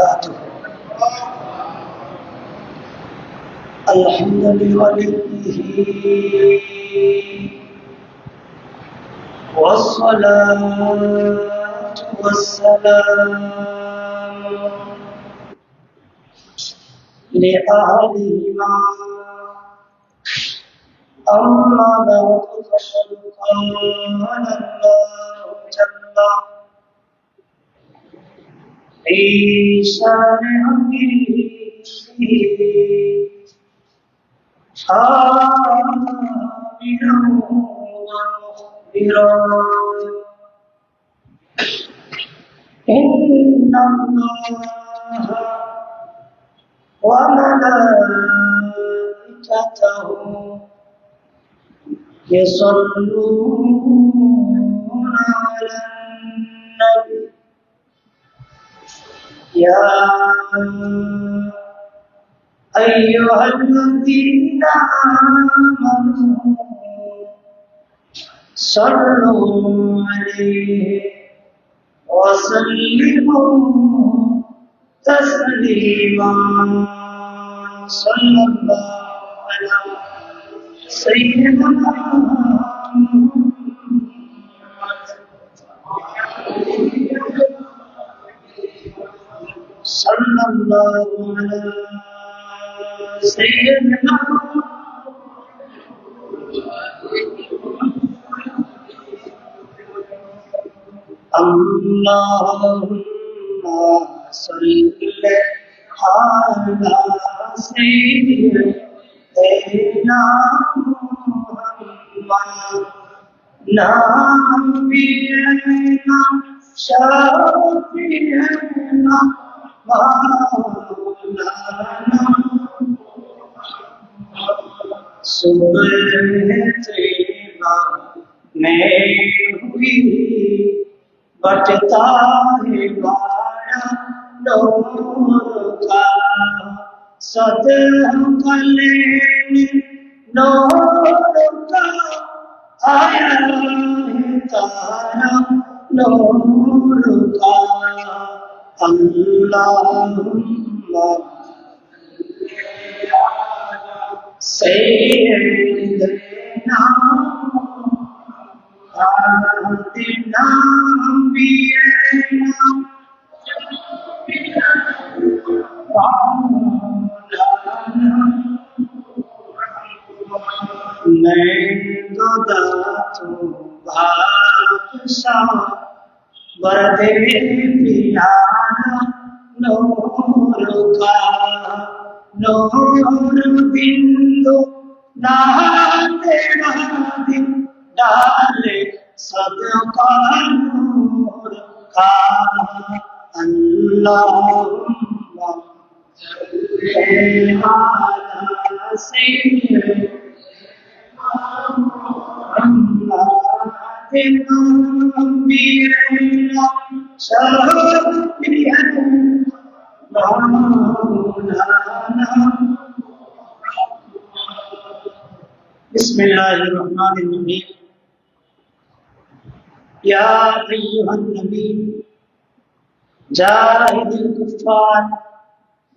وبركاته. الحمد لوليه والصلاة والسلام لأهلهما. أما بعد فقد قال الله جل في شان حبيبه آمنا ومخبرا إن الله وملائكته يصلون على النبي يا أيها الذين آمنوا صلوا عليه وسلموا تسليما. صلى الله على سيدنا صلى الله على سيدنا اللهم صل على سيدنا محمد نبينا شفيعنا مولانا सुबह में हुई बटता है बाड़ा नूर का सदम कले नूर का आया है तारा नूर का अल्लाहुम्मा सैयदना आतिना बियना मैं तो दातू भाषा बरदे पियाना नूर का नूर बिंदु नहाते दिन डाले सदका नूर का अल्लाहुम्मा सल्ली अला सय्यिदना नबीना शफीअना मौलाना बिस्मिल्लाहिर्रहमानिर्रहीम या अय्युहन नबी जाहिदिल कुफ्फार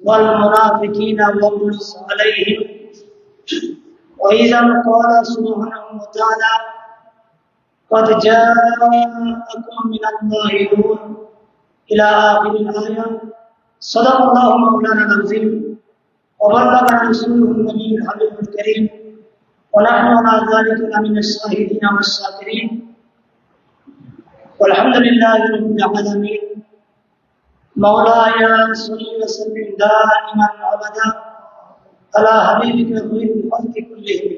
वल मुनाफिकीन वग़्लिज़ अलैहिम व इज़ा क़ाल सुब्हानहु व तआला क़द जाअकुम मिनल्लाहि नूर इला आखिरिल आया सदक़ल्लाहु मौलाना अज़ीम व बल्लग़ना रसूलुहुन नबिyyुल हबीबुल करीम व नहनु अला ज़ालिका लमिनश शाहिदीन वश-शाकिरीन वल्हम्दुलिल्लाहि रब्बिल आलमीन मौलाया सल्लि व सल्लिम दाइमन अबदा अला हबीबिका खैरिल खल्क़ि कुल्लिहिम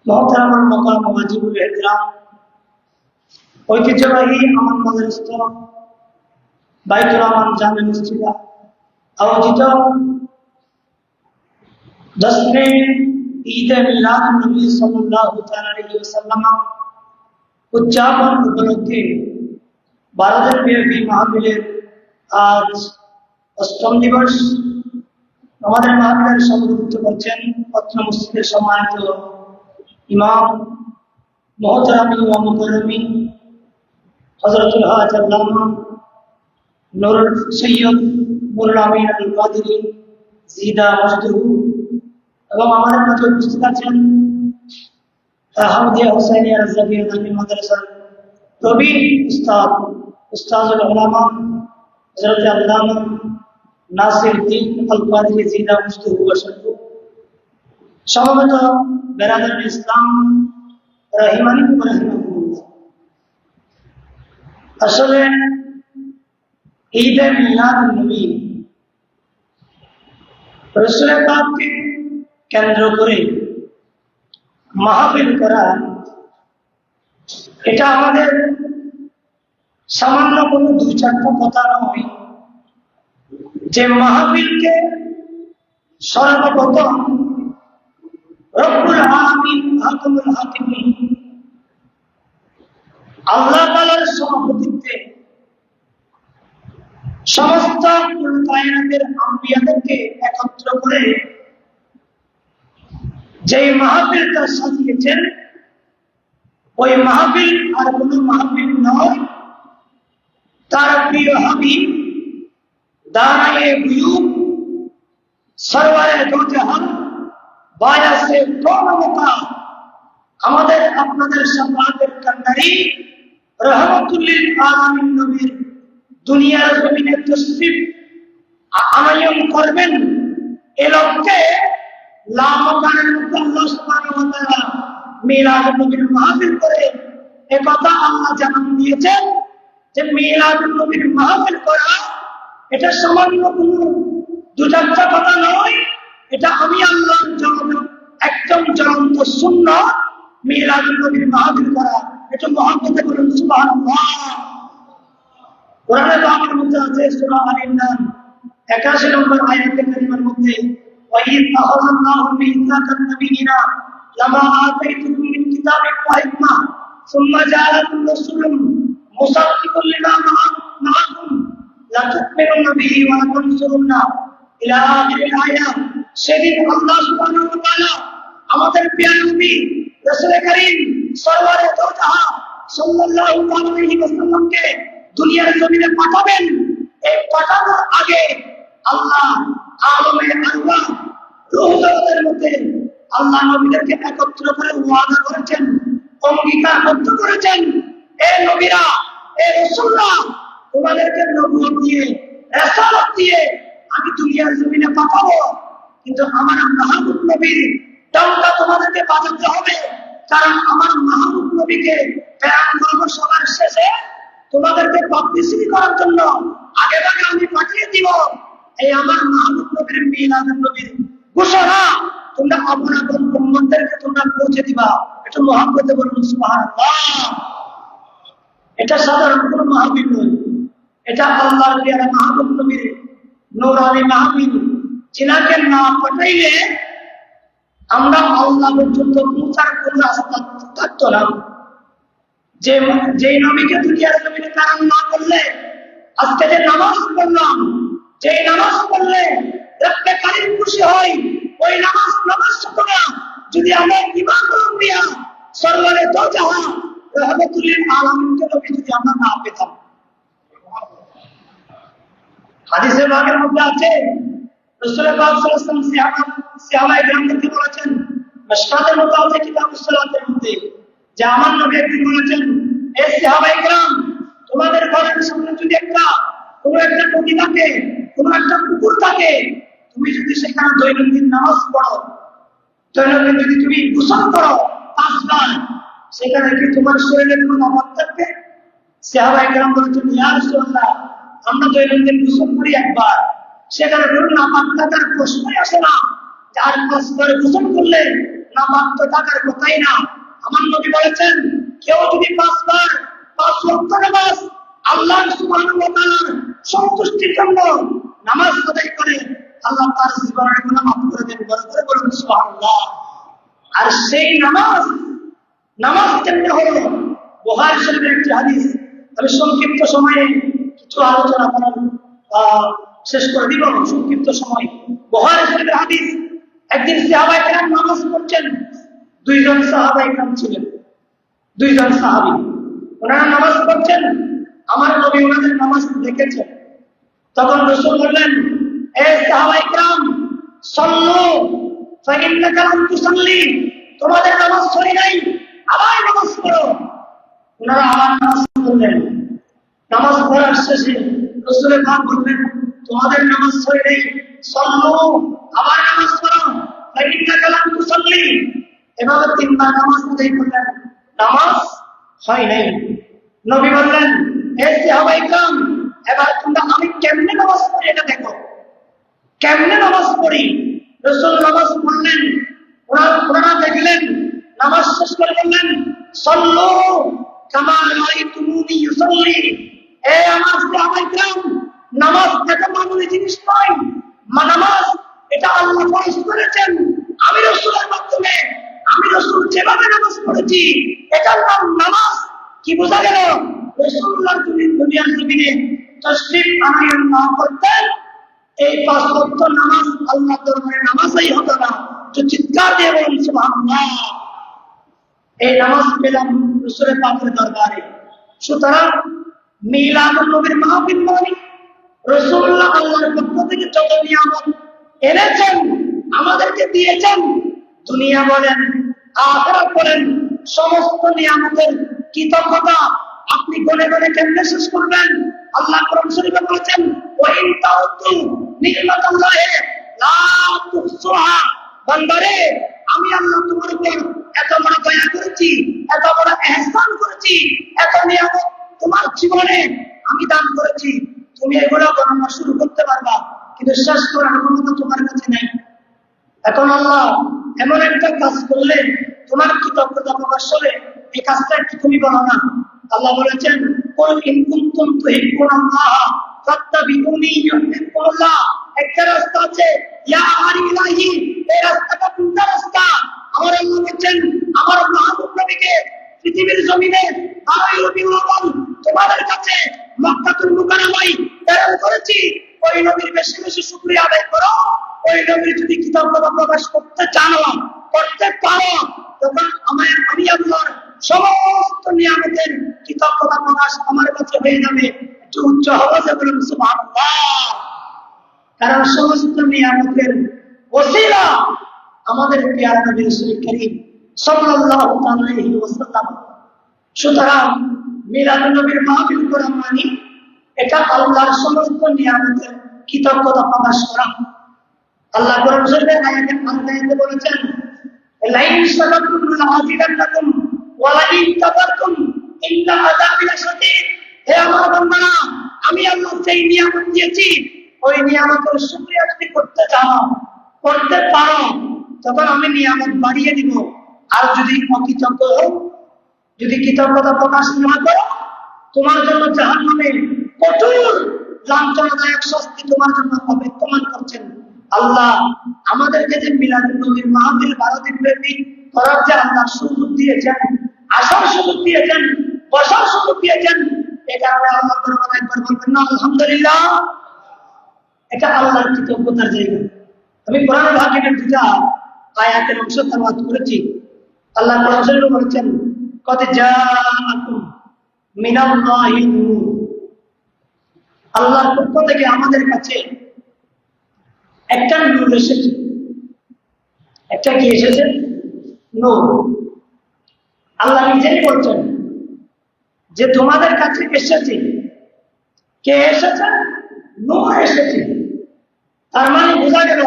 मुहतरमुल मकाम वाजिबुल इहतराम ঐতিহ্যবাহী আমার মাদ্রাসা বাইতুর রহমান জামে মসজিদ আয়োজিত 10 ঈদ মিলাদ নবী সাল্লাল্লাহু আলাইহি ওয়াসাল্লাম উদযাপন উপলক্ষে ভারতের ব্যাপী মাহফিলের আজ অষ্টম দিবস। আমাদের মাহফিলের সভাপতিত্ব করছেন পত্র মসজিদের সম্মানিত ইমাম মুহতারাম ওয়া মুকাররমিন হযরতুল হাজ আল্লামা নুরুল সৈয়দ নুরুল আমিন আল কাদেরী জিদা মজদুহু এবং আমাদের মাঝে উপস্থিত আছেন হামদিয়া হুসাইনিয়া রাজাবিয়া দাখিল মাদ্রাসার প্রবীণ উস্তাদুল উলামা হযরত আল্লামা নাসিরউদ্দিন আল কাদেরী জিদা মজদুহু ওয়াশাকু সমবেত বেরাদার ইসলাম রাহিমানি ওয়া রাহিমাহুল্লাহ। আসলে ঈদে মিলাদুন নবী রাসূল পাককে কেন্দ্র করে মাহফিল করা, এটা আমাদের সামান্য কোনো দুই চারটা কথা নয়, যে মাহফিলকে সর্বপ্রথম রব্বুল আলামিন হাকিমুল হাকিমিন আল্লাহ তাআলার সভাপতিত্বে সমস্ত কায়নাতের আম্বিয়াদেরকে একত্র করে যে মাহফিলটা সাজিয়েছেন, ওই মাহফিল আর কোনো মাহফিল নয়, তার প্রিয় হাবিব দানায়ে গুয়ুব সরওয়ারে দো জাহান বায়াসে কোনমকা আমাদের আপনাদের শাফাআতের কান্ডারি রাহমাতুল্লিল আলামিন নবীর দুনিয়ার জমিনে তশরিফ আনয়ন করবেন। এ লক্ষ্যে লামকানের মধ্যে আল্লাহ সুবহানাহু ওয়া তাআলা মিলাদুন নবীর মাহফিল করে একথা আল্লাহ জানান দিয়েছেন যে মিলাদুন নবীর মাহফিল করা এটা সামান্য কোনো দুটাচ্ছা কথা নয়, এটা আমি আল্লাহর একদম জ্বলন্ত সুন্নাত। মিলাদুন নবীর মাহফিল করা এটা মহব্বতে বলুন সুবহানাল্লাহ। কোরআনে পাকের মধ্যে আছে সূরা আল-ইমরান 81 নম্বর আয়াতে কারিমার মধ্যে ওয়াইদ আখাযাল্লাহু মিসাকান নাবিয়িনা লামা আতাইতুকুম মিন কিতাবিন ওয়া হিকমা সুম্মা জাআলাকুম রাসূলুন মুসাদ্দিকুল লিমা মাআকুম লা তু'মিনুনা বিহি ওয়া লা তানসুরুনা ইলা আখিরিল আয়াত। সেদিন আল্লাহ সুবহানাহু ওয়া তাআলা আমাদের প্রিয় নবী রাসূল করিম সরওয়ারে দো জাহান সাল্লাল্লাহু আলাইহি ওয়াসাল্লামকে দুনিয়ার জমিনে পাঠাবেন। এই পাঠানোর আগে আল্লাহ আলমে আরওয়াহ রূহ জগতের মধ্যে আল্লাহ নবীদেরকে একত্র করে ওয়াদা করেছেন, অঙ্গীকারবদ্ধ করেছেন, এ নবীরা, এ রাসূলরা, তোমাদেরকে নবুয়ত দিয়ে রিসালাত দিয়ে আমি দুনিয়ার জমিনে পাঠাবো, কিন্তু আমার মাহবুব নবীর ডাকটা তোমাদেরকে বাজাতে হবে, কারণ আমার মাহবুব নবীকে প্রেরণ করব সবার শেষে তোমাদেরকে পাবলিসিটি করার জন্য আগে ভাগে আমি পাঠিয়ে দিব। এই আমার মাহবুব নবীর মিলাদুন নবীর ঘোষণা তোমরা আপন আপন উম্মতদেরকে তোমরা পৌঁছে দিবা। এটা মহব্বতে বলুন সুবহানাল্লাহ। এটা সাধারণ কোনো মাহফিল নয়, এটা আল্লাহর প্রিয় মাহবুব নবীর নূরানি মাহফিল, যিনাকে না পাঠাইলে আমরা আল্লাহ পর্যন্ত পৌঁছার কোনো রাস্তা থাকতো না। যে নবীকে দুনিয়ার জমিনে প্রেরণ না করলে আজকে যে নামাজ পড়লাম, যে নামাজ পড়লে রব্বে কারীম খুশি হয়, ওই নামাজ হতো না যদি আমরা ইমামুল আম্বিয়া সরওয়ারে দো জাহান রাহমাতুল্লিল আলামিনকে নবী যদি আমরা না পেতাম। হাদিসে পাকের মধ্যে আছে রাসূল পাক সাল্লাল্লাহু আলাইহি ওয়াসাল্লাম সাহাবায়ে কেরামকে বলেছেন, মিশকাতের মধ্যে আছে কিতাবুস সালাতের মধ্যে, যে আমার নবী একদিন বলেছেন, এ সাহাবায়ে কেরাম, তোমাদের ঘরের সামনে যদি কোনো একটা নদী থাকে, কোনো একটা পুকুর থাকে, তুমি যদি সেখানে দৈনন্দিন নামাজ পড়ো, দৈনন্দিন যদি তুমি গোসল করো 5 বার, সেখানে কি তোমার শরীরে কোনো পাপ থাকবে? সাহাবায়ে কেরাম বলেছেন, ইয়া রাসূলুল্লাহ, আমরা দৈনন্দিন গোসল করি 1 বার, সেখানে কোনো নাপাক থাকার প্রশ্নই আসে না। 4-5 বার গোসল করলে নাপাক তো থাকার কথাই না। আমার নবী বলেছেন, কেউ যদি 5 বার 5 ওয়াক্ত নামাজ আল্লাহ সুবহানাহু ওয়া তাআলার সন্তুষ্টির জন্য নামাজ আদায় করে, আল্লাহ তার জীবনের গুনাহ মাফ করে দেন। বড় করে বলুন সুবহানাল্লাহ। আর সেই নামাজ কেমনে হলো? বুখারী শরীফের একটি হাদিস, আমি সংক্ষিপ্ত সময়ে কিছু আলোচনা করার শেষ করে দিব, সংক্ষিপ্ত সময়। বুখারী শরীফের হাদিস, একদিন সাহাবায়ে কেরাম নামাজ পড়ছেন, 2 জন সাহাবায়ে কেরাম ছিলেন, 2 জন সাহাবী, ওনারা নামাজ পড়ছেন। আমার নবী ওনাদের নামাজ দেখেছেন, তখন রাসূল বললেন, এ সাহাবায়ে কিরাম, সাল্লু ফাইন্নাকা লাম তুসাল্লি, তোমাদের নামাজ হয় নাই, আবার নামাজ পড়ো। ওনারা আবার নামাজ পড়লেন। নামাজ পড়ার শেষে রাসূল পাক বললেন, তোমাদের নামাজ হয় নাই, সাল্লু, আবার নামাজ পড়ো, ফাইন্নাকা লাম তুসাল্লি। এভাবে তিনবার নামাজ আদায় করলেন, নামাজ হয় নাই। নবী বললেন, হে সাহাবায়ে কিরাম, এবার তোমরা আমি কেমনে নামাজ পড়ি এটা দেখো, কেমনে নামাজ পড়ি। রাসূল নামাজ পড়লেন, ওনারা দেখলেন, নামাজ শেষ করে বললেন, সাল্লু কামা রাআইতুমুনি ইউসাল্লি। এ আমার সাহাবায়ে কিরাম, নামাজ এটা মামুলি জিনিস নয়, নামাজ এটা আল্লাহ ফরজ করেছেন। আমি রাসূলের মাধ্যমে, আমি রাসূল যেভাবে নামাজ পড়েছি, এটার নাম নামাজ। কি বোঝা গেল? রাসূলুল্লাহ দুনিয়ার জমিনে তাশরীফ আনায়ন না করতেন, এই 5 ওয়াক্ত নামাজ আল্লাহর দরবারে নামাজই হতো না। তো চিৎকার দিয়ে বলুন সুবহানাল্লাহ। এই নামাজ পেলাম রাসূলের পাকের দরবারে। সুতরাং মিলাদুন নবীর মাহফিল মানে রাসূলুল্লাহ আল্লাহর পক্ষ থেকে যত নিয়ামত এনেছেন, আমাদেরকে দিয়েছেন, দুনিয়া বলেন আখিরাত বলেন, সমস্ত নিয়ামতের কৃতজ্ঞতা আপনি গনে গনে কেমনে শেষ করবেন? আল্লাহ কোরআন শরীফে বলেছেন, ওয়া ইন তাউতু নি'মাতাল্লাহি লা তুহসুহা। বান্দারে, আমি আল্লাহ তোমার উপর এত বড় দয়া করেছি, এত বড় ইহসান করেছি, এত নিয়ামত তোমার জীবনে আমি দান করেছি, তুমি এগুলো গণনা শুরু করতে পারবা, কিন্তু শেষ করার ক্ষমতা তোমার কাছে নেই। এখন আল্লাহ এমন একটা কাজ করলে তোমার কৃতজ্ঞতা প্রকাশ হবে, এই কাজটা একটু তুমি বলো না। আল্লাহ বলেছেন, কুল ইন কুনতুম তুহিব্বুনাল্লাহ ফাত্তাবিউনি ইউহিব্বুকুমুল্লাহ। একটা রাস্তা আছে, ইয়া আমার ইলাহি, এই রাস্তাটা কোনটা রাস্তা? আমার আল্লাহ বলেছেন, আমার মাহবুব নবীকে পৃথিবীর জমিনে 12 রবিউল আউয়াল তোমাদের কাছে মক্কাতুল মুকাররমায় প্রেরণ করেছি। ওই নবীর বেশি বেশি শুকরিয়া আদায় করো। ওই নবীর যদি কৃতজ্ঞতা প্রকাশ করতে জানো, করতে পারো, তখন আমি আল্লাহর সমস্ত নিয়ামতের কৃতজ্ঞতা প্রকাশ আমার কাছে হয়ে যাবে। একটু উচ্চ আওয়াজে বলুন সুবহানাল্লাহ। কারণ সমস্ত নিয়ামতের ওসিলা আমাদের প্রিয় নবী রাসূল করিম সাল্লাল্লাহু আলাইহি ওয়াসাল্লাম। সুতরাং মিলাদুন নবীর মাহফিল করা মানে এটা আল্লাহর সমস্ত নিয়ামতের কৃতজ্ঞতা প্রকাশ করা। আল্লাহ কোরআন শরীফে আয়াতে বলেছেন, লাইন শাকারতুম লাযিদান্নাকুম ওয়া লাইন কাফারতুম ইন্না আযাবি লাশাদীদ। হে আমার বান্দারা, আমি আল্লাহ যেই নিয়ামত দিয়েছি, ওই নিয়ামতের শুকরিয়া যদি করতে চাও, করতে পারো, তখন আমি নিয়ামত বাড়িয়ে দিব। আর যদি অকৃতজ্ঞ হও, যদি কৃতজ্ঞতা প্রকাশ না করো, তোমার জন্য জাহান্নামে কঠোর লাঞ্ছনাদায়ক শাস্তি তোমার জন্য অপেক্ষমান করছেন। আল্লাহ আমাদেরকে যে মিলাদুন নবীর মাহফিল 12 দিন ব্যাপী করার যে আল্লাহ সুযোগ দিয়েছেন, আসার সুযোগ দিয়েছেন, বসার সুযোগ দিয়েছেন, এটা আমরা আল্লাহ দরবারে একবার বলবেন না আলহামদুলিল্লাহ? এটা আল্লাহর কৃতজ্ঞতার জায়গা। আমি কোরআন হাকিমের 2টা আয়াতের অংশ তেলাওয়াত করেছি। আল্লাহ কোরআন শরীফে বলেছেন, কদ জাআকুম মিনাল্লাহি নূর। আল্লাহর পক্ষ থেকে আমাদের কাছে একটা নূর এসেছে। একটা কি এসেছে? নূর। আল্লাহ নিজেই বলছেন যে তোমাদের কাছে এসেছে। কে এসেছে? নূর এসেছে। তার মানে বোঝা গেল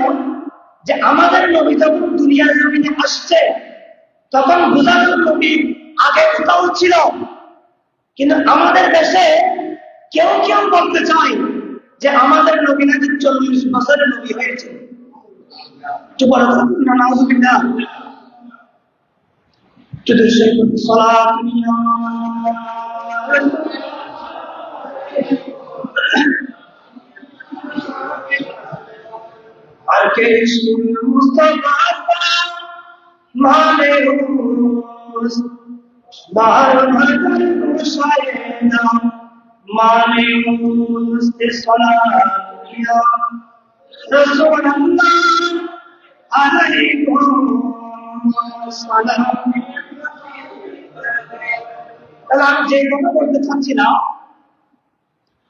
যে আমাদের নবী যখন দুনিয়ার জমিনে আসছে, তখন বোঝা গেল নবী আগে কোথাও ছিল। কিন্তু আমাদের দেশে কেউ কেউ বলতে চায় যে আমাদের নবী নাকি 40 বছরের নবী হয়েছে। একটু বড় না, নাউযুবিল্লাহ। আর কে মুস্তাফা মানে বাহার ভাগর মুশায়েনা মানে মুস্তে সালাত ইয়া রাসূলুল্লাহ আলাইকুম সালাম। তাহলে আমি যে কথা বলতে চাচ্ছি না,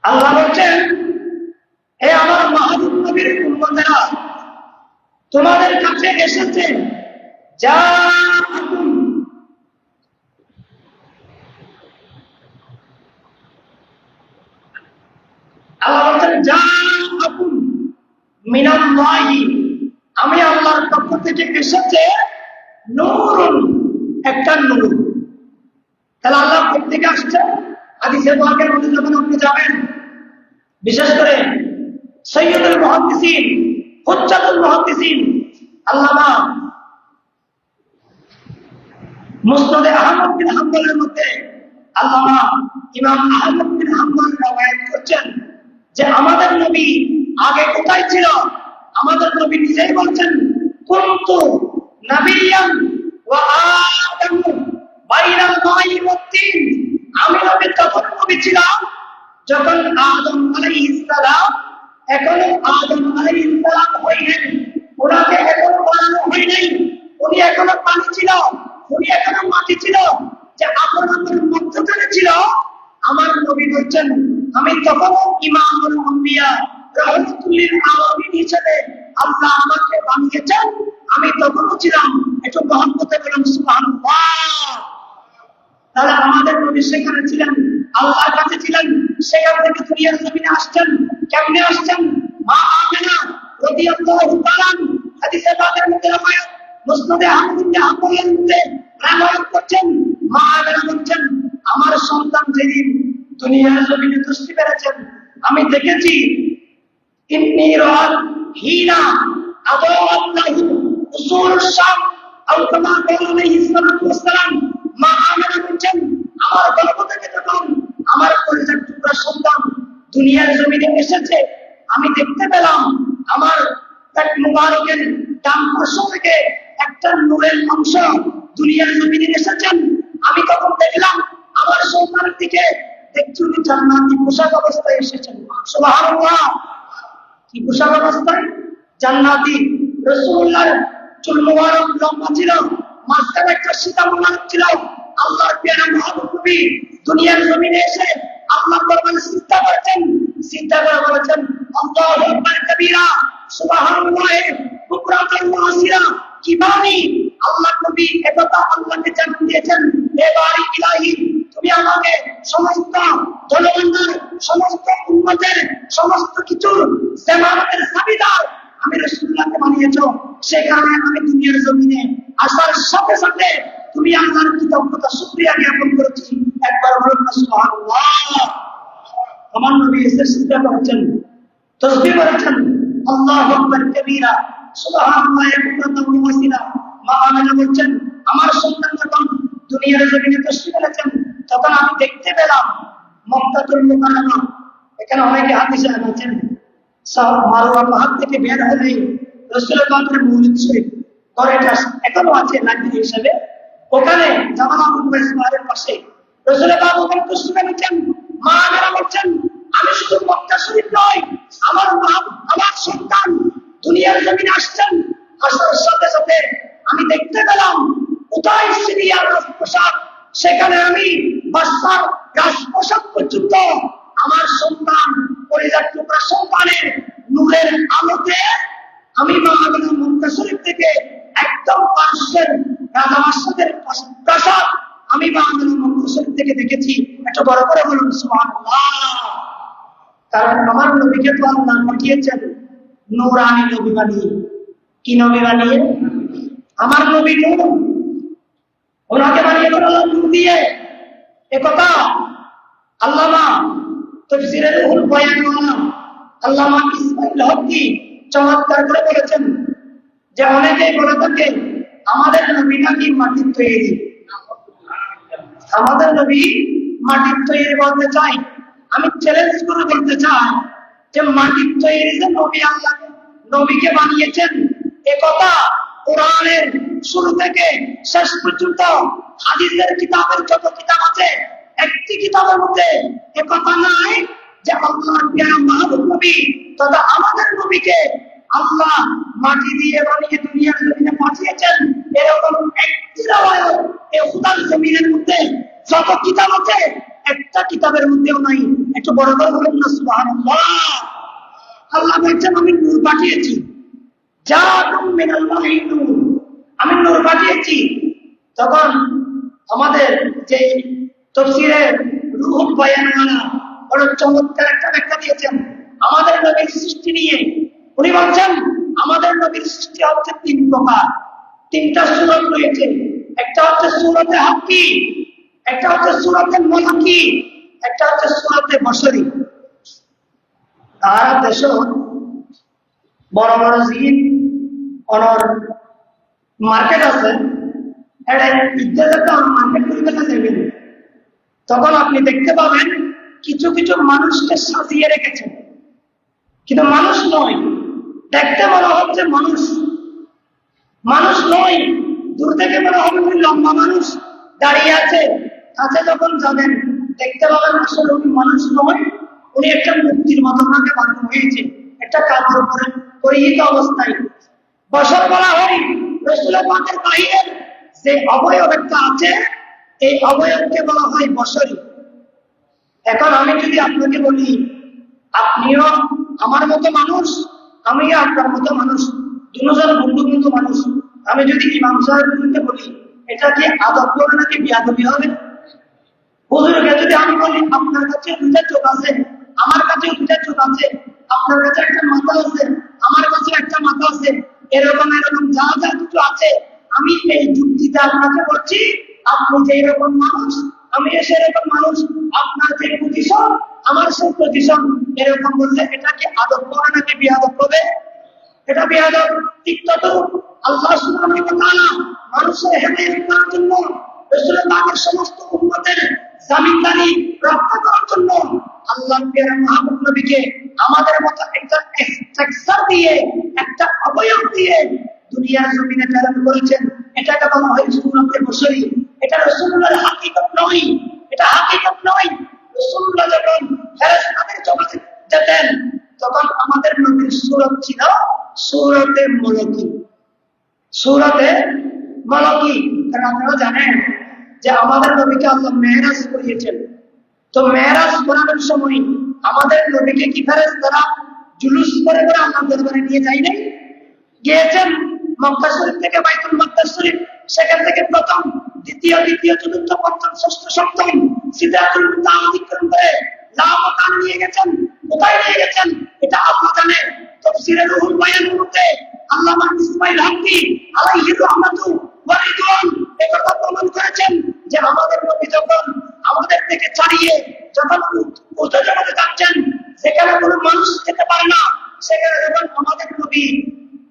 আল্লাহ বলছেন হে আমার মাহবুব নবীর উম্মতেরা, তোমাদের কাছে এসেছে যা আল্লাহ বলছেন যা আকুম মিনাল্লাহি, আমি আল্লাহর পক্ষ থেকে এসেছে নূরুন, একটা নূর। তাহলে আল্লাহ থেকে আসছে। হাদিসে পাকের মধ্যে যখন আপনি যাবেন, বিশেষ করে সৈয়দুল মুহাদ্দিসিন, হুজ্জাতুল মুহাদ্দিসিন আল্লামা মুসনাদে আহমদ বিন হাম্বলের মধ্যে আল্লামা ইমাম আহমদ বিন হাম্বল রওয়ায়াত করছেন যে আমাদের নবী আগে কোথায় ছিল? আমাদের নবী নিজেই বলছেন কুনতু নাবিয়ান ওয়া আদামু বাইনাল মাই ওয়াত তিন, আমি নবী তখন নবী ছিলাম যখন আদম আলাইহিস সালাম, এখনো আদম আলাইহিস সালাম হইলেন, ওনাকে এখনো বানানো হয় নাই, উনি এখনো পানি ছিল, উনি এখনো মাটি ছিল, যে আপনাদের মধ্যখানে ছিল। আমার নবী বলছেন আমি তখনও ইমামুল আম্বিয়া রাহমাতুল লিল আলামিন হিসেবে আল্লাহ আমাকে বানিয়েছেন, আমি তখনও ছিলাম। একটু মহব্বতে বলুন সুবহানাল্লাহ। তাহলে আমাদের নবী সেখানে ছিলেন, আল্লাহর কাছে ছিলেন, সেখান থেকে দুনিয়ার জমিনে আসছেন। কেমনে আসছেন? মা আমিনা রাদিয়াল্লাহু তাআলা হাদিসে পাকের মধ্যে রওয়ায়াত, মুসনাদে আহমদ বিন হাম্বলের মধ্যে রওয়ায়াত করছেন, মা আমিনা বলছেন আমার সন্তান যেদিন দুনিয়ার জমিনে দৃষ্টি পেরেছেন, আমি দেখেছি ইন্নী রাত হিনা আদাল্লাহু উসুলুশ শাম আও কামা ক্বালা আলাইহিস সালাতু ওয়াস সালাম। মা আমিনা বলছেন আমার গর্ভ থেকে যখন আমার কলিজার টুকরা সন্তান দুনিয়ার জমিনে এসেছে, আমি দেখতে পেলাম আমার পেট মুবারকের ডান পার্শ্ব থেকে একটা নূরের অংশ দুনিয়ার জমিনে এসেছেন। আমি তখন দেখলাম আমার সন্তানের দিকে দেখছি উনি জান্নাতি পোশাক অবস্থায় এসেছেন। সুবহানাল্লাহ। কি পোশাক অবস্থায়? জান্নাতি। রাসূলুল্লাহর চুল মুবারক লম্বা ছিল, মাঝখানে একটা সীতা মুবারক ছিল। আল্লাহর প্রিয় মাহবুব নবী দুনিয়ার জমিনে এসে আল্লাহর দরবারে সিজদা করেছেন, সিজদা করে বলেছেন আল্লাহু আকবার কবীরা সুবহানাল্লাহ বুকরাতান ওয়া আসিলা। কি বাণী! আল্লাহ নবী একথা আল্লাহকে জানান দিয়েছেন, হে বারি ইলাহি, তুমি আমাকে সমস্ত জনগণের, সমস্ত উম্মতের, সমস্ত কিছুর জামাতের সাবিদার আমি রাসূলুল্লাহকে বানিয়েছো। সেখানে আমি দুনিয়ার জমিনে আসার সাথে সাথে তুমি আল্লাহর কৃতজ্ঞতা শুকরিয়া জ্ঞাপন করেছি। একবার বলুন না সুবহানাল্লাহ। আমার নবী এসে সিজদা করেছেন, তাসবিহ করেছেন আল্লাহু আকবার কবীরা সুবহানাল্লাহ বুকরাতান ওয়া আসিলা। মা আমিনা বলছেন আমার সন্তান যখন দুনিয়ার জমিনে তাসবিহ করেছেন, তখন আমি দেখতে পেলাম মক্কাতুল মুকাররমা, এখানে অনেকে হাদিসে আছেন মারওয়া পাহাড় থেকে বের হলে রাসূল পাকের মসজিদ শরীফ ঘরেটা এখনো আছে লাইব্রেরি হিসেবে, ওখানে জামাল মুবাইসের পাশে রাসূল পাক ওখানে তাসবিহ করেছেন। মা আমিনা বলছেন আমি শুধু মক্কা শরীফ নয়, আমার মা, আমার সন্তান দুনিয়ার জমিনে আসছেন, আসার সাথে সাথে আমি দেখতে পেলাম কোথায় সিরিয়ার রাজপ্রাসাদ, সেখানে আমি বাদশার রাজপ্রাসাদ পর্যন্ত আমার সন্তান পরিজাত টুকরা সন্তানের নূরের আলোতে আমি মা আমিনা মক্কা শরীফ থেকে একদম পাশের রাজা বাদশাদের প্রাসাদ আমি মা আমিনা মক্কা শরীফ থেকে দেখেছি। একটু বড় করে বলুন সুবহানাল্লাহ। কারণ আমার নবীকে তো আল্লাহ পাঠিয়েছেন নূরানি নবী বানিয়ে। কি নবী বানিয়ে? আমার নবী নূর, ওনাকে বানিয়ে আল্লাহ নূর দিয়ে। একথা আল্লামা তাফসীরে রুহুল বয়ান আল্লামা ইসমাইল হকি চমৎকার করে বলেছেন যে অনেকেই বলে থাকে আমাদের নবী নাকি মাটির তৈরি। আমাদের নবী মাটির তৈরি বলতে চাই, আমি চ্যালেঞ্জ করে বলতে চাই যে মাটির তৈরি যে নবী আল্লাহ নবীকে বানিয়েছেন, একথা কোরআনের শুরু থেকে শেষ পর্যন্ত হাদিসের কিতাবের যত কিতাব আছে একটি কিতাবের মধ্যে একথা নাই যে আল্লাহর প্রিয় মাহবুব নবী তথা আমাদের নবীকে আল্লাহ মাটি দিয়ে বানিয়ে দুনিয়ার জমিনে পাঠিয়েছেন। এরকম একটি রাওয়ায়াত এই খুদার জমিনের মধ্যে যত কিতাব আছে একটা কিতাবের মধ্যেও নাই। একটু বড় করে বলুন না সুবহানাল্লাহ। আল্লাহ বলছেন আমি নূর পাঠিয়েছি, জাআকুম মিনাল্লাহি নূর, আমি নূর পাঠিয়েছি। তখন আমাদের যে তাফসীরের রুহুল বায়ানওয়ালা বড় চমৎকার একটা ব্যাখ্যা দিয়েছেন আমাদের নবীর সৃষ্টি নিয়ে। উনি বলছেন আমাদের নবীর সৃষ্টি হচ্ছে তিন প্রকার, তিনটা সূরত রয়েছে। একটা হচ্ছে সূরতে হাক্কি, একটা হচ্ছে সূরতে মালাকি, একটা হচ্ছে সূরতে বশরি। তার দেশ বড় বড় জিন অনর মার্কেট আছে, এটা ইজ্জত মার্কেট করে দেবেন। তখন আপনি দেখতে পাবেন কিছু কিছু মানুষকে সাজিয়ে রেখেছেন, কিন্তু মানুষ নয়, দেখতে মনে হচ্ছে মানুষ, মানুষ নয়। দূর থেকে মনে হবে উনি লম্বা মানুষ দাঁড়িয়ে আছে, কাছে যখন যাবেন দেখতে পাবেন আসলে উনি মানুষ নয়, উনি একটা মূর্তির মতো ওনাকে বানানো হয়েছে, একটা কাপড় পরে পরিহিত অবস্থায়। বশর বলা হয় রাসূল পাকের বাহিরের যে অবয়ব একটা আছে, এই অবয়বকে বলা হয় বশরী। এখন আমি যদি আপনাকে বলি আপনিও আমার মতো মানুষ, আমিও আপনার মতো মানুষ, দুজন বন্ধু বন্ধু মানুষ, আমি যদি ইমাম সাহেবকে বলি এটা কি আদব হবে নাকি বিয়াদবি হবে? হুজুরকে যদি আমি বলি আপনার কাছে দুইটা চোখ আছে, আমার কাছে দুইটা চোখ আছে, আপনার কাছে একটা মাথা আছে, আমার কাছে একটা মাথা আছে, এরকম এরকম যা যা কিছু আছে, আমি এই যুক্তিতে আপনাকে বলছি আপনি যে এরকম মানুষ, আমি সেরকম মানুষ, আপনার যে পজিশন আমার সেই পজিশন, এরকম বললে এটা কি আদব করে নাকি বিয়াদব হবে? এটা বিয়াদব। ঠিক তত আল্লাহ সুবহানাহু ওয়া তাআলা মানুষের হেদায়েত করার জন্য রাসূল পাকের সমস্ত উম্মতের জামিনদারি রক্ষা করার জন্য আল্লাহ প্রিয় মুহাম্মদ নবীকে আমাদের মতো একটা স্ট্রাকচার দিয়ে, একটা অবয়ব দিয়ে দুনিয়ার জমিনে প্রেরণ করেছেন। এটাকে বলা হয় সুন্নতে বশরী। এটা রাসূলুল্লাহর হাকিকত নয়, এটা হাকিকত নয়। রাসূলুল্লাহ যখন ফেরেশতাদের জগতে যেতেন তখন আমাদের নবীর সূরত ছিল সূরতে মালাকি, সূরতে মালাকি। কারণ আপনারা জানেন যে আমাদের নবীকে আল্লাহ মেরাজ করিয়েছেন, তো মেরাজ করানোর সময় আমাদের নবীকে কি ফেরেশতারা জুলুস করে করে আল্লাহর দরবারে নিয়ে যায় নাই? গিয়েছেন মক্কা শরীফ থেকে বাইতুল মাকদাস শরীফ, সেখান থেকে প্রথম দ্বিতীয় তৃতীয় চতুর্থ পঞ্চম ষষ্ঠ সপ্তম সিদরাতুল মুনতাহা অতিক্রম করে লামাকান নিয়ে গেছেন। কোথায় নিয়ে গেছেন এটা আল্লাহ জানে। তাফসীরে রুহুল বায়ানের মধ্যে আল্লামা ইসমাঈল হাক্কি আলাইহির রাহমাতু ওয়া রিদওয়ান এই কথা প্রমাণ করেছেন যে আমাদের নবী যখন আমাদের থেকে ছাড়িয়ে যখন উঁচু জগতে যাচ্ছেন, সেখানে কোনো মানুষ যেতে পারে না, সেখানে যখন আমাদের নবী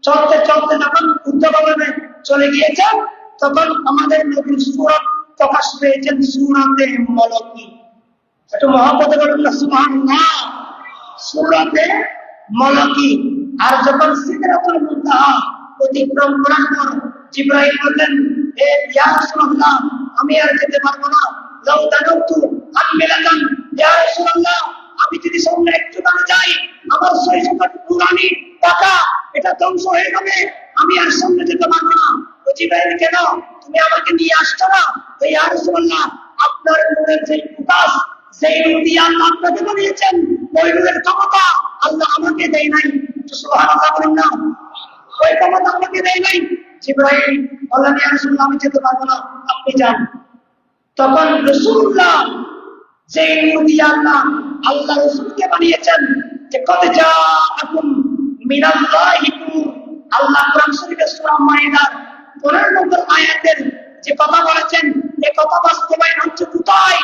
চলতে চলতে যখন উচ্চভবনে চলে গিয়েছেন তখন আমাদের নবীর সূরত প্রকাশ পেয়েছেন সূরতে মালাকি। একটু মহব্বতে বলুন না সুবহানাল্লাহ। সূরতে মালাকি। আর যখন সিদরাতুল মুনতাহা অতিক্রম করার পর জিবরাইল বললেন, হে ইয়া রাসূলুল্লাহ আমি আর যেতে পারবো না, লাউ দানাতু আনমিলাতান, ইয়া রাসূলুল্লাহ আমি যদি সামনে একটু দাঁড়িয়ে যাই আমার শরীর নুরানি টাকা এটা ধ্বংস হয়ে যাবে, আমি আর সামনে যেতে পারবো না। ও জিবরাইল কেন তুমি আমাকে নিয়ে আসছো না? তো ইয়া রাসূলুল্লাহ আপনার নূরের যে প্রকাশ, সেই নূর দিয়ে আল্লাহ আপনাকে বানিয়েছেন, ওই নূরের ক্ষমতা আল্লাহ আমাকে দেয় নাই। সুবহানাল্লাহ বলেন না, ওই ক্ষমতা আমাকে দেয় নাই। জিবরাইল বললেন ইয়া রাসূলুল্লাহ আমি যেতে পারবো না, আপনি যান। তখন রাসূলুল্লাহ যে নূর দিয়ে আল্লাহ রাসূলকে বানিয়েছেন যে কদ জাআকুম মিনাল্লাহি নূর, আল্লাহ কোরআন শরীফে সূরা মাইদার 15 নম্বর আয়াতের যে কথা বলেছেন, এই কথা বাস্তবায়ন হচ্ছে কোথায়?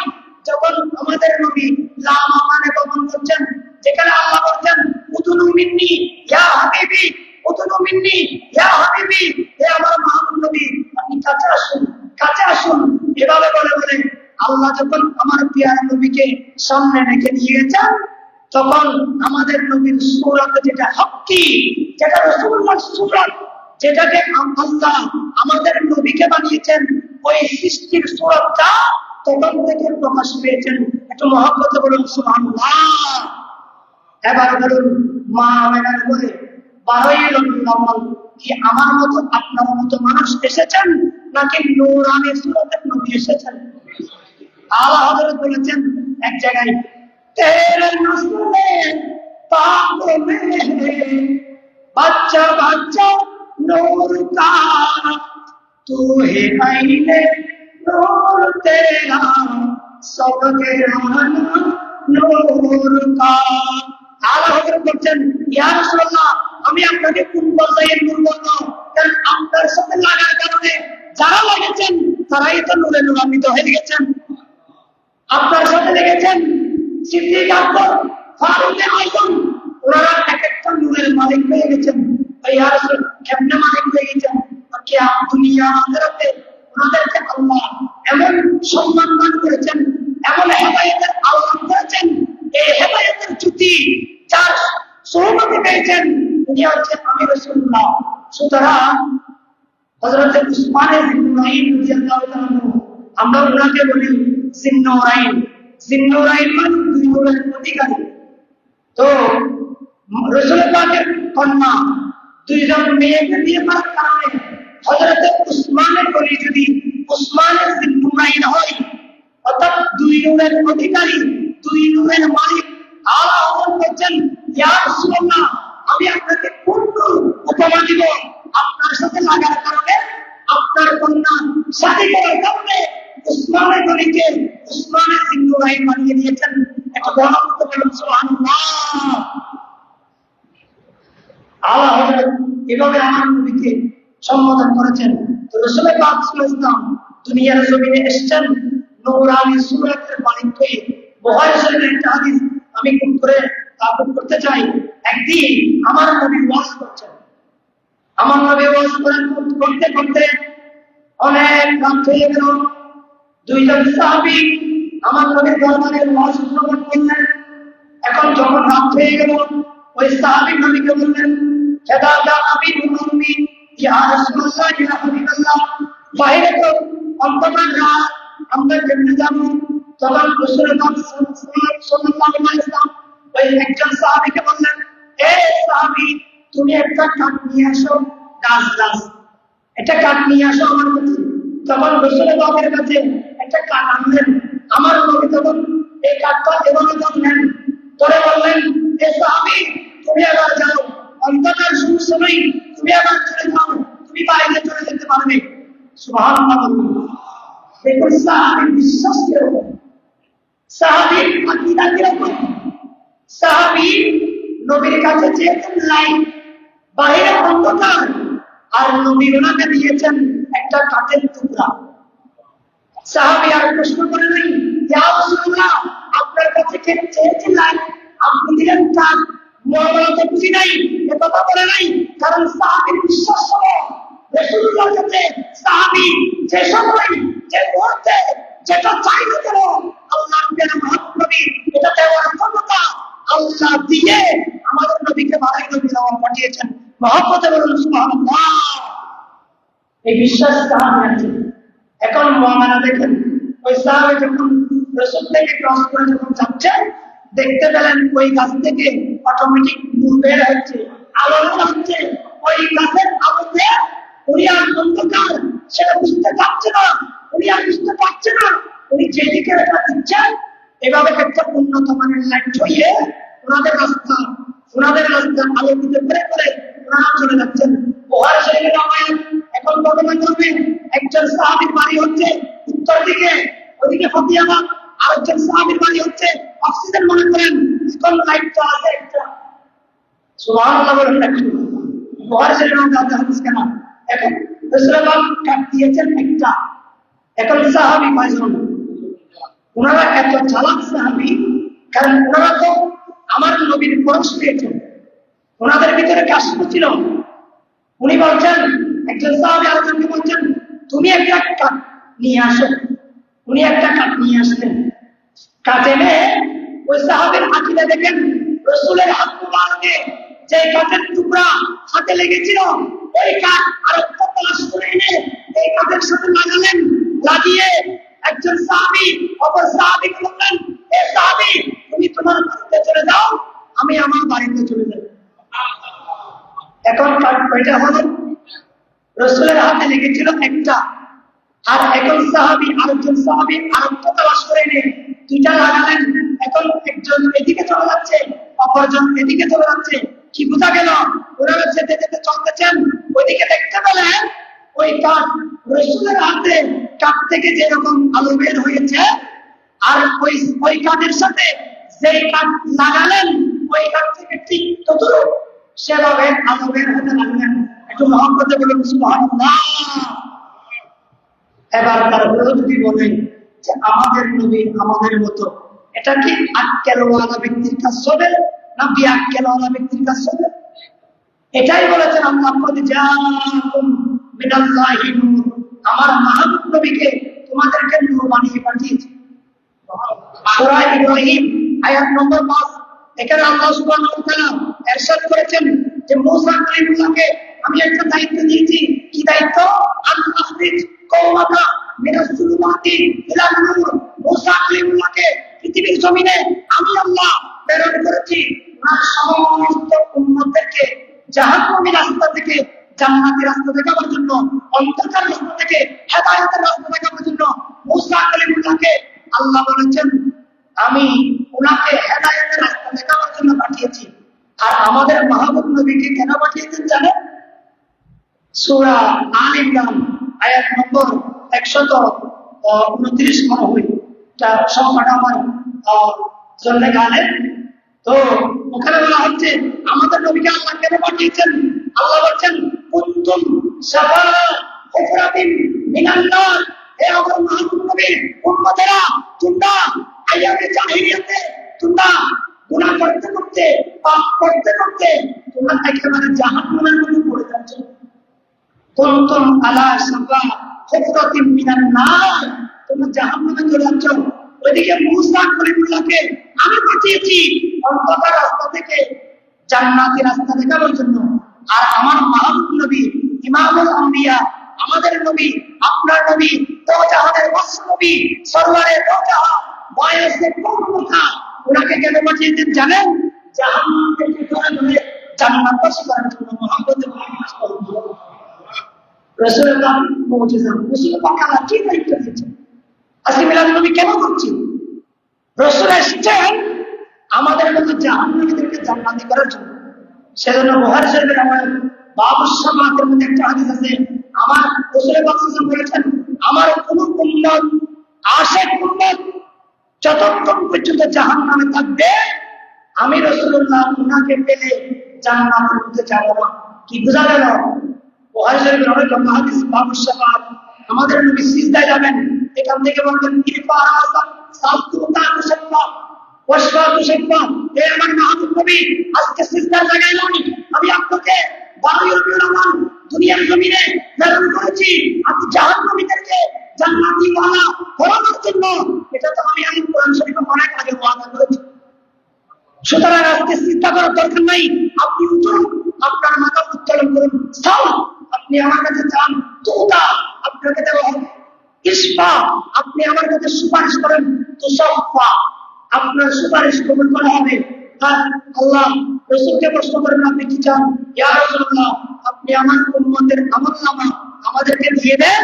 যখন আমাদের নবী লামাকানে গমন করছেন, যেখানে আল্লাহ বলছেন উদুনু মিন্নি ইয়া হাবিবি, উদুনু মিন্নি ইয়া হাবিবি, হে আমার মাহবুব নবী আপনি কাছে আসুন, কাছে আসুন। এভাবে বলে বলে আল্লাহ যখন আমার প্রিয় নবীকে সামনে রেখে দিয়েছেন তখন আমাদের নবীর সূরত যেটা হাক্কি, যেটা রাসূলুল্লাহর সূরত, যেটাকে আল্লাহ আমাদের নবীকে বানিয়েছেন, ওই সৃষ্টির সূরতটা তখন থেকে প্রকাশ পেয়েছেন। একটু মহব্বতে বলুন সুবহানাল্লাহ। এবার বলুন মা আমেনার বলে 12ই রবিউল আউয়াল কি আমার মতো আপনার মতো মানুষ এসেছেন নাকি নূরানি সূরতের নবী এসেছেন? আলা হযরত বলেছেন এক জায়গায়, তেরে নসলে पापों में है बच्चा बच्चा नूर का तू है आईने नूर तेरा सब गिराना नूर का আল্লাহ হযরত বলছেন ইয়া রাসূলুল্লাহ আমি আপনাকে কোন পর্যায়ে নূর বলবো কারণ আপনার সাথে লাগার কারণে যারা লেগেছেন তারাই তো নূরে নূরান্বিত হয়ে গেছেন আপনার সাথে লেগেছেন সিদ্দিক আকবর ফারুক আজম ওনারা এক একটা নূরের মালিক হয়ে গেছেন ইয়া রাসূল কেমনে মালিক হয়ে গেছেন কি দুনিয়া আখিরাতে ওনাদেরকে আল্লাহ এমন সম্মান দান করেছেন এমন হেদায়েতের আল্লাহ করেছেন এই হেদায়েতের জ্যোতি যার সোহবতে পেয়েছেন উনি হচ্ছেন আমি রাসূলুল্লাহ সুতরাং হযরত উসমান ইবনে রাদিয়াল্লাহু তাআলা আমরা ওনাকে বলি জিন্নুরাইন মানে দুই নূরের অধিকারী তো রাসূল পাকের কন্যা দুইজন মেয়েকে বিয়ে করার কারণে হযরত উসমানের বলি যদি উসমানের জিন্নুরাইন হয় অর্থাৎ দুই নূরের অধিকারী দুই নূরের মালিক আল্লাহ বলেন ইয়া রাসূলুল্লাহ আমি আপনাকে কোন উপমা দিব আপনার সাথে লাগার কারণে আপনার কন্যা শাদী করার কারণে উসমানের গলিকে উসমানের জিন্নুরাইন বানিয়ে দিয়েছেন একটা গণতন্ত্র বলুন সুবহানাল্লাহ আল্লাহ এভাবে আমার নবীকে সম্বোধন করেছেন তো রাসূল পাক সাল্লাল্লাহু আলাইহি ওয়াসাল্লাম দুনিয়ার জমিনে এসেছেন নূরানি সূরাতের মালিক হয়ে বুখারী শরীফের একটা হাদিস আমি খুব করে তাকুব করতে চাই একদিন আমার নবী ওয়াজ করছেন আমার নবী ওয়াজ করতে করতে অনেক রাত হয়ে গেল দুইজন সাহাবী আমার নবীর দরবারে ওয়াজ শ্রবণ করলেন এখন যখন রাত হয়ে গেল ওই সাহাবী নবীকে বললেন ফাদাদা আবি উম্মি ইয়া রাসূলুল্লাহ ইয়া হাবিবাল্লাহ বাইরে তো অন্তত রাত আমরা কেমনে যাবো তখন রাসূল পাক সাল্লাল্লাহু আলাইহি ওয়াসাল্লাম ওই একজন সাহাবীকে বললেন এ সাহাবী তুমি একটা কাঠ নিয়ে আসো গাছ একটা কাঠ নিয়ে আসো আমার কাছে তখন রাসূল পাকের কাছে একটা কাঠ আনলেন আমার নবী তখন এই কাঠটা এভাবে ধরলেন ধরে বললেন এ সাহাবী তুমি আবার যাও অন্ধকার সময় তুমি আবার চলে যাও তুমি বাইরে চলে যেতে পারবে সুবহানাল্লাহ দেখুন সাহাবীর বিশ্বাস কিরকম সাহাবীর আকীদা কিরকম সাহাবী নবীর কাছে চেয়েছেন লাইট বাইরে অন্ধকার আর নবী ওনাকে দিয়েছেন একটা কাঠের টুকরা সাহাবী আর প্রশ্ন করে নাই ইয়া রাসূলুল্লাহ আপনার কাছে চেয়েছেন লাইট আপনি দিলেন কাঠ মুআমালা তো বুঝি নাই এ কথা বলে নাই কারণ সাহাবীর বিশ্বাস ছিল রাসূলুল্লাহর কাছে সাহাবী যে সময় যে মুহূর্তে যেটা চাইতে গেল আল্লাহর নবী এটা দেওয়ার ক্ষমতা আল্লাহ দিয়ে আমাদের নবীকে বাড়াই নবী পাঠিয়েছেন মহব্বতে বলুন সুবহানাল্লাহ এই বিশ্বাস সাহাবী আছে এখন মুআমালা দেখেন ওই সাহাবী যখন রাসূল থেকে ক্রস করে যখন যাচ্ছে দেখতে পেলেন ওই গাছ থেকে অটোমেটিক নূর বের হচ্ছে আলো হচ্ছে ওই গাছের আলোতে উনি আর অন্ধকার সেটা বুঝতে পারছে না উনি আর বুঝতে পারছে না উনি যেদিকে রেখা দিচ্ছেন এভাবে একটা উন্নত মানের লাইট হয়ে ওনাদের রাস্তা আলোকিত করে করে ওনারা চলে যাচ্ছেন বুখারী শরীফের রাওয়ায়াত এখন বর্ণনা করবেন একজন সাহাবীর বাড়ি হচ্ছে উত্তর দিকে ওদিকে ফতিয়াবাদ আরেকজন সাহাবীর বাড়ি হচ্ছে অক্সিজেন মনে করেন এখন লাইটটা আছে একটা সুবহানাল্লাহ বলেন বুখারী শরীফের হাদিস কেন এখন রাসূলুল্লাহ কাট দিয়েছেন একটা এখন সাহাবী কয়জন ওনারা এত চালাক সাহাবী কারণ ওনারা তো আমার নবীর পরশ পেয়েছেন ওনাদের ভিতরে কাশফ ছিল উনি বলছেন একজন সাহাবী আরেকজনকে বলছেন তুমি একটা কাঠ নিয়ে আসো উনি একটা কাঠ নিয়ে আসলেন কাঠ এনে ওই সাহাবীর আকীদা দেখেন রাসূলের হাত মুবারকে যে কাঠের টুকরা হাতে লেগেছিল ওই কাঠ আরেকটা তালাশ করে এনে এই কাঠের সাথে লাগালেন লাগিয়ে একজন সাহাবী অপর সাহাবীকে বললেন এ সাহাবী তুমি তোমার বাড়িতে চলে যাও আমি আমার বাড়িতে চলে যাব এখন কাঠ কয়টা হলো রাসূলের হাতে লেগেছিল একটা আর একজন সাহাবী আরেকজন সাহাবী আরেকটা তালাশ করে এনে দুইটা লাগালেন, এখন একজন এদিকে চলে যাচ্ছে, অপরজন এদিকে চলে যাচ্ছে। কি বোঝা গেল? ওরা যেতে যেতে চলতেছেন, ওইদিকে দেখতে পেলেন ওই কাঠ রসুলের হাতে, কাঠ থেকে যেরকম আলো বের হয়েছে, আর ওই কাঠের সাথে যেই কাঠ লাগালেন ওই কাঠ থেকে ঠিক ততটুকু সেভাবে আলো বের হতে লাগলেন। একটু মহব্বতে বলুন সুবহানাল্লাহ। এবার তার যদি বলেন যে আমাদের নবী আমাদের মতো, এটা কি আক্কেলওয়ালা ব্যক্তির কাজ হবে না বিআক্কেলওয়ালা ব্যক্তির কাজ হবে? এটাই বলেছেন আল্লাহ, আমার মাহবুব নবীকে তোমাদেরকে নূর বানিয়ে পাঠিয়েছি। সূরা ইব্রাহিম আয়াত নম্বর 5, এখানে আল্লাহ সুবহানাহু ওয়া তাআলা ইরশাদ করেছেন যে মূসা কালিমুল্লাহকে আমি একটা দায়িত্ব দিয়েছি। কি দায়িত্ব? আন আখরিজ কওমাকা মিনাস যুলুমাতি ইলান নূর। মূসা কালিমুল্লাহকে পৃথিবীর জমিনে আমি আল্লাহ প্রেরণ করেছি ওনার সমস্ত উম্মতদেরকে জাহান্নামী রাস্তা থেকে জান্নাতের রাস্তা দেখাবার জন্য, অন্ধকার রাস্তা থেকে হেদায়েতের রাস্তা দেখাবার জন্য। মূসা কালিমুল্লাহকে আল্লাহ বলেছেন আমি ওনাকে হেদায়েতের রাস্তা দেখাবার জন্য পাঠিয়েছি। আর আমাদের মাহবুব নবীকে কেন পাঠিয়েছেন জানেন? সূরা আল ইমরান আয়াত নম্বর 129 মনে হয়, এটা সংখ্যাটা আমার জন্য গালে। তো ওখানে বলা হচ্ছে আমাদের নবীকে আল্লাহ কেন পাঠিয়েছেন? আল্লাহ বলছেন কুনতুম সাফা হুফরাতিন মিনান নার, হে আমার মাহবুব নবীর উম্মতেরা, তোমরা আইয়ামে জাহিলিয়াতে তোমরা গুনাহ করতে করতে, পাপ করতে করতে তোমরা একেবারে জাহান্নামের মধ্যে পড়ে যাচ্ছ। কুনতুম আলা সাফা হুফরাতিন মিনান নার, তোমরা জাহান্নামে চলে যাচ্ছ। ওইদিকে মূসা কালিমুল্লাহকে আমি পাঠিয়েছি অন্ধকার রাস্তা থেকে জান্নাতের রাস্তা দেখাবার জন্য। আর আমার মাহবুব নবী ইমামুল আম্বিয়া, আমাদের নবী, আপনার নবী, দো জাহানের বাদশা নবী, সরওয়ারে দো জাহান, বয়সে কম কথা, ওনাকে কেন পাঠিয়েছেন জানেন? জাহান্নাম থেকে ধরে ধরে জান্নাতবাসী করার জন্য। মুহাম্মদ রাসূলুল্লাহ মুজিজা, রাসূলুল্লাহ আল্লাহ কি দায়িত্ব দিয়েছেন? আজকে মিলাদ নবী কেন করছি? রাসূল এসেছেন আমাদের মতো জাহান্নামীদেরকে জান্নাতি করার জন্য। সেজন্য বুখারী শরীফের আমার বাবুস সামাতের মধ্যে একটা হাদিস আছে, আমার রাসূল পাক সাল্লাল্লাহু আলাইহি ওয়াসাল্লাম বলেছেন আমার কোন উম্মত আশিক উম্মত যতক্ষণ পর্যন্ত জাহান্নামে থাকবে আমি রাসূলুল্লাহ উনাকে পেলে জান্নাতের মধ্যে যাব না। কি বোঝা গেল? বুখারী শরীফের অনেক লম্বা হাদিস, বাবুস সামাত, আমাদের নবী সিজদায় যাবেন, এখান থেকে বলবেন ইরফা রাসা সালতুতা তুশাফা ওয়াশফা তুশাফা, হে আমার মাহবুব নবী আজকে সিজদার জায়গায় নয়, আমি আপনাকে বায়ুল বিরামান দুনিয়ার জমিনে প্রেরণ করেছি আপনি জাহান্নামীদেরকে জান্নাতি ওয়ালা করানোর জন্য। এটা তো আমি কোরআন শরীফে অনেক আগে ওয়াদা করেছি। সুতরাং আজকে চিন্তা করার দরকার নাই, আপনি উঠুন, আপনার মাথা উত্তোলন করুন, সাল আপনি আমার কাছে চান, তুতা আপনাকে দেওয়া হবে, ইসফা আপনি আমার কাছে সুপারিশ করেন, তুসাফা আপনার সুপারিশ কবুল করা হবে। আর আল্লাহ রাসূলকে প্রশ্ন করেন আপনি কি চান? ইয়া রাসূলুল্লাহ আপনি আমার উম্মতের আমলনামা আমাদেরকে দিয়ে দেন,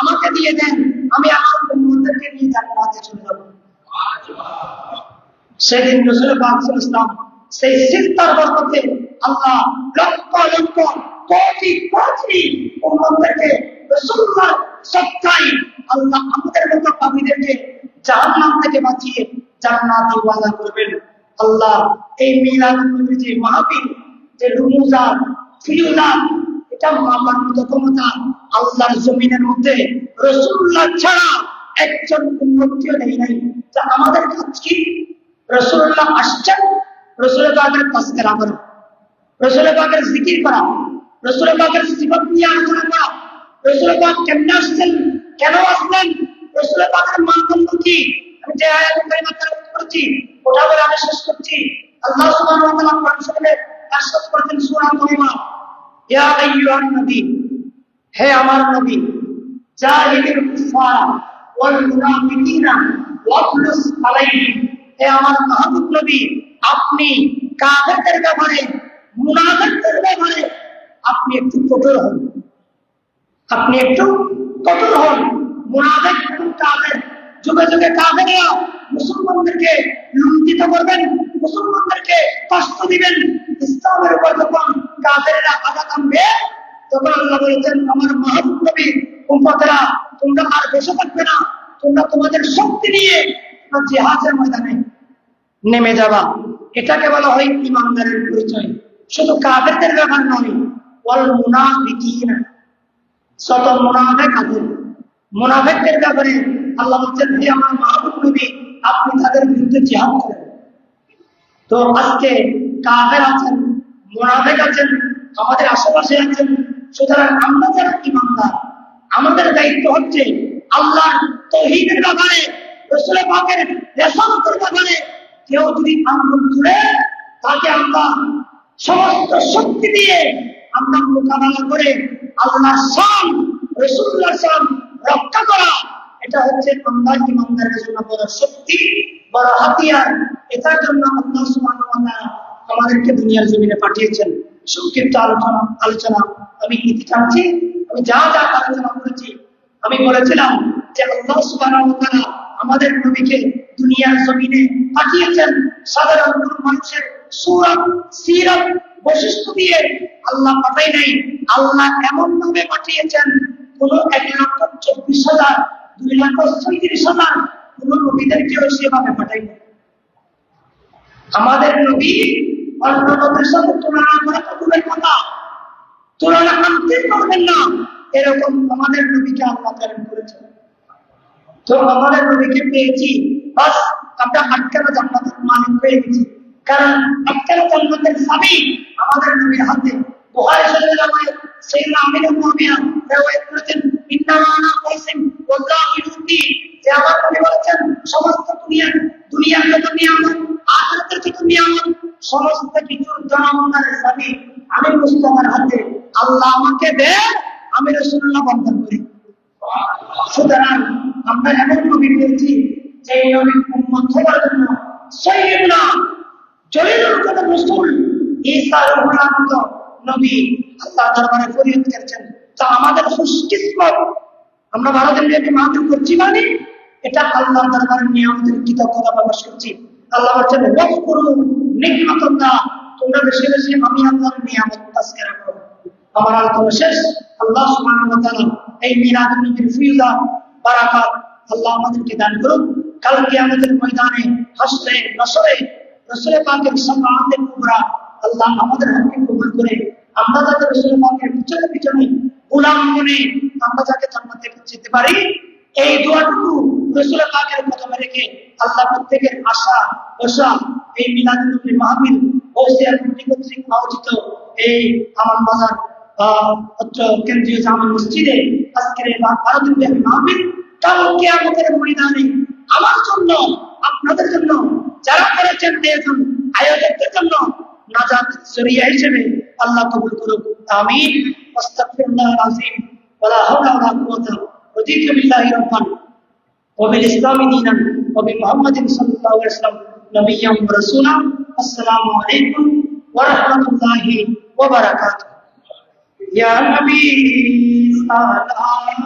আমাকে দিয়ে দেন, আমি আমার উম্মতদেরকে নিয়ে জান্নাতে চলে যাব। সেদিন রাসূল পাক সাল্লাল্লাহু আলাইহি ওয়াসাল্লাম সেই সিজদার বরকতে আল্লাহ লক্ষ লক্ষ কোটি কোটি উম্মতদেরকে রাসূলুল্লাহ সত্যাই আল্লাহ আমাদের মতো পাপীদেরকে জাহান্নাম থেকে বাঁচিয়ে জান্নাতি ওয়াদা করবেন। আল্লাহ এই মিলাদুন নবীর যে মাহফিল, যে রুমুজাত ফিউজাত, এটা মাপার মতো ক্ষমতা আল্লাহর জমিনের মধ্যে রাসূলুল্লাহ ছাড়া একজন উম্মতকেও নেই নাই। তা আমাদের কাজ কি? রাসূলুল্লাহ আসছেন, রাসূল পাকের তাজকিরা করা, রাসূল পাকের জিকির করা, রাসূল পাকের সিফাত নিয়ে আলোচনা করা, রাসূল পাক কেমনে আসছেন, কেন আসলেন, রাসূল পাকের মানদণ্ড কি। আমি যে আয়াতুল কারিমা তেলাওয়াত করেছি ওটা বলে আমি শেষ করছি। আল্লাহ সুবহানাহু ওয়া তাআলা কোরআন শরীফে ইরশাদ করেছেন সূরা তাওবা, ইয়া আইয়ুহান নবী, হে আমার নবী, জাহিদিল কুফারা ওয়াল মুনাফিকিনা ওয়াগলুজ আলাইহিম, হে আমার মাহবুব নবী আপনি কাফেরদের ব্যাপারে, মুনাফিকদের ব্যাপারে আপনি একটু কঠোর হন, আপনি একটু কঠোর হন। মুনাফিক এবং কাফের, যুগে যুগে কাফেররা মুসলমানদেরকে লুণ্ঠিত করবেন, মুসলমানদেরকে কষ্ট দিবেন, ইসলামের উপর যখন কাফেররা আঘাত আনবে, তখন আল্লাহ বলেছেন আমার মাহবুব নবী উম্মতেরা তোমরা আর বসে থাকবে না, তোমরা তোমাদের শক্তি নিয়ে জিহাদের ময়দানে নেমে যাবা। এটাকে বলা হয় ইমানদারের পরিচয়। শুধু কাফেরদের ব্যাপার নয়, ওয়াল মুনাফিকিন, যত মুনাফিক আছে মুনাফিকদের ব্যাপারে আল্লাহ বলছেন হে আমার মাহবুব নবী আপনি তাদের বিরুদ্ধে জিহাদ করেন। তো আজকে কাফের আছেন, মুনাফিক আছেন, আমাদের আশেপাশে আছেন। সুতরাং আমরা যারা ইমানদার, আমাদের দায়িত্ব হচ্ছে আল্লাহর তাওহীদের ব্যাপারে, রাসূল পাকের রিসালাতের ব্যাপারে কেউ যদি আঙ্গুল তুলে তাকে আমরা সমস্ত শক্তি দিয়ে আমরা মোকাবেলা করে আল্লাহর শান, রাসূলুল্লাহর শান রক্ষা করা, এটা হচ্ছে আমরা ইমানদারের জন্য বড় শক্তি, বড় হাতিয়ার। এটার জন্য আল্লাহ সুবহানাহু ওয়া তাআলা আমাদেরকে দুনিয়ার জমিনে পাঠিয়েছেন। সংক্ষিপ্ত আলোচনা আমি ইতি টানছি। আমি যা যা আলোচনা করেছি আমি বলেছিলাম যে আল্লাহ সুবহানাহু ওয়া তাআলা আমাদের নবীকে দুনিয়ার জমিনে পাঠিয়েছেন সাধারণ মানুষের সূরত, সিরাত, বৈশিষ্ট্য দিয়ে আল্লাহ পাঠাই নাই। আল্লাহ এমন ভাবে পাঠিয়েছেন কোন 1,24,000, 2,37,000 কোন নবীদেরকেও সেভাবে পাঠাই নাই। আমাদের নবী অন্য নবীর সাথে তুলনা করা তো দূরের কথা, তুলনা আনতে পারবেন না, এরকম আমাদের নবীকে আল্লাহ প্রেরণ করেছেন। তো আমাদের নবীকে পেয়েছি, বাস আমরা আটকানো জান্নাতের মালিক পেয়ে গেছি। কারণ আটকানো জান্নাতের চাবি আমাদের নবীর হাতে। বুখারী শরীফে রওয়ায়াত সাইয়্যিদুনা আমির ইবনে মুআবিয়া রওয়ায়াত করেছেন ইন্নামা আনা কাসিম ওয়াল্লাহু ইউতি, যে আমার নবী বলেছেন সমস্ত দুনিয়ার যত নিয়ামত, আখিরাতের যত নিয়ামত, সমস্ত কিছুর জনগণের চাবি আমি মুস্তাফার হাতে। আল্লাহ আমাকে দেন, আমি রাসূলুল্লাহ বন্ধন করি। সুতরাং আমরা এমন নবী পেয়েছি যে নবীর উম্মত হওয়ার জন্য সাইয়্যিদুনা জলিলুল কদর রাসূল ঈসা রূহুল্লাহ মতো নবী আল্লাহর দরবারে ফরিয়াদ করেছেন। তা আমাদের খুশকিসমত, আমরা 12 দিন ব্যাপী মাহফিল করছি মানে এটা আল্লাহর দরবারে নিয়ামতের কৃতজ্ঞতা প্রকাশ করছি। আল্লাহ বলেন ওয়াজকুরু নি'মাতাল্লাহ, তোমরা বেশি বেশি আমি আল্লাহর নিয়ামত তাজকিরা করো। আমার আলোচনা শেষ। আল্লাহ সুবহানাহু ওয়া তাআলা এই মিলাদুন নবীর ফিয়দা বারাকাত আল্লাহ আমাদেরকে দান করুন। কাল কিয়ামতের ময়দানে হাসরে নসরে রাসূল পাকের শাফাআতের কুবরা আল্লাহ আমাদের হাতকে কবুল করে আমরা যাতে রাসূল পাকের পিছনে পিছনে গোলাম বনে আমরা যাতে জান্নাতে যেতে পারি, এই দোয়াটুকু রাসূল পাকের কদমে রেখে আল্লাহ প্রত্যেকের আশা আশা এই মিলাদুন নবীর মাহফিল ওসিয়ার কমিটি কর্তৃক আয়োজিত এই আমার বাজার কেন্দ্রীয় জামে মসজিদে আজকের এই 12 দিন ব্যাপী মাহফিল কাল কিয়ামতের ময়দানে আমার জন্য, আপনাদের জন্য, যারা করেছেন আয়োজকদের জন্য নাজাত জরিয়া হিসেবে আল্লাহ কবুল করুক। আমিন। আস্তাগফিরুল্লাহল আযীম ওয়ালা হাওলা ওয়ালা কুওয়াতা রাদিতু বিল্লাহি রাব্বান ওয়া বিল ইসলামি দীনান ওয়া বি মুহাম্মাদিন সাল্লাল্লাহু আলাইহি ওয়াসাল্লাম নবিয়্যান ওয়া রাসূলা। আসসালামু আলাইকুম ওয়া রাহমাতুল্লাহি ওয়া বারাকাতুহু। ইয়া নবী সালাম